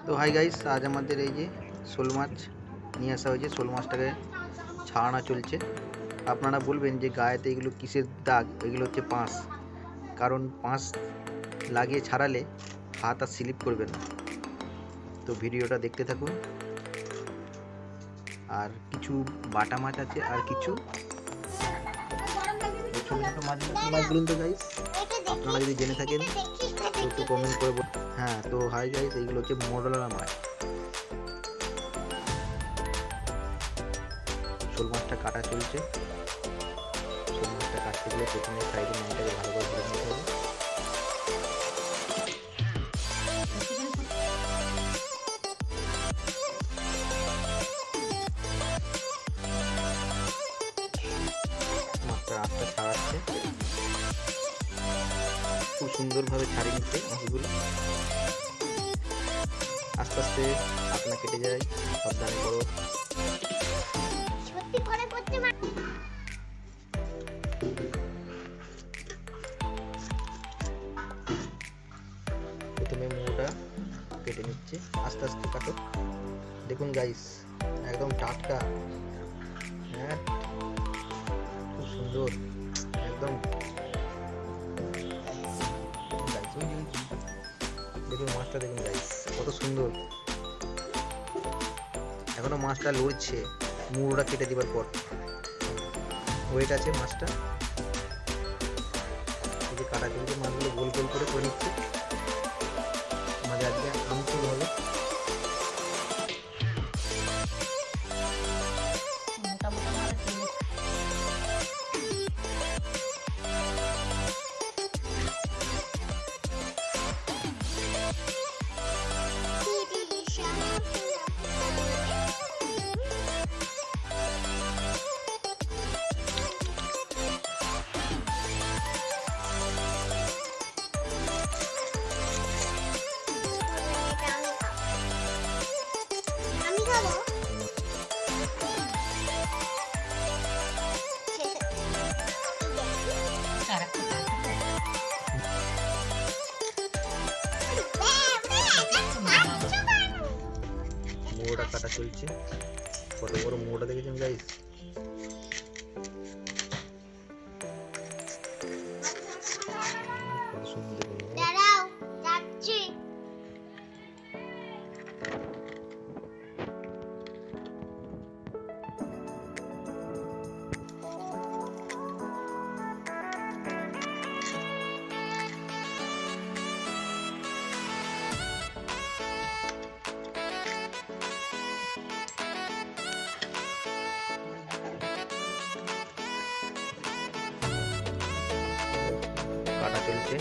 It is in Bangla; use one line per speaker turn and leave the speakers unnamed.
তো হাই গাইস, আজ আমাদের এই যে শোল মাছ নিয়ে আসা হয়েছে। শোল মাছটাকে ছাড়ানো চলছে। আপনারা বলবেন যে গায়েতে এগুলো কিসের দাগ? এগুলো হচ্ছে পাঁশ। কারণ পাঁশ লাগিয়ে ছাড়ালে হাত আর স্লিপ করবে না। তো ভিডিওটা দেখতে থাকুন। আর কিছু বাটা মাছ আছে আর কিছু ছোটো ছোটো মাছ বলুন তো গাইস, আপনারা যদি জেনে থাকেন তো একটু কমেন্ট করে বলুন। হ্যাঁ, তো হাই গাইস, এইগুলো হচ্ছে মোরলা মাছ। শোল মাছটা কাটা চলছে। শোল মাছটা কাটতে গেলে প্রথমে সাইডে মাছটাকে ভালো করে ধরে নিতে হবে। মাছটা আস্তে ছাড়াচ্ছে, খুব সুন্দরভাবে ছাড়িয়ে নিচ্ছে মাছগুলো। আস্তে আস্তে আপনার কেটে যায়, সাবধানে করো। প্রথমে মোটা কেটে নিচ্ছে, আস্তে আস্তে কাটো। দেখুন গাইস, একদম টাটকা, হ্যাঁ খুব সুন্দর একদম। দেখুন মাছটা, দেখুন গাইস কত সুন্দর। এখনো মাছটা লড়ছে মুড়োটা কেটে দেবার পর। ওয়েট আছে মাছটা, এই যে কাটা চলছে, মাছগুলো গোল গোল করে নিচ্ছে। মাঝে আজকে আমচুর হবে। মোড়া কাটা চলছে। কত বড় মোড়া দেখেছেন গাইস? কত সুন্দর। দাঁড়াও, যাচ্ছি। কাটা চলছে।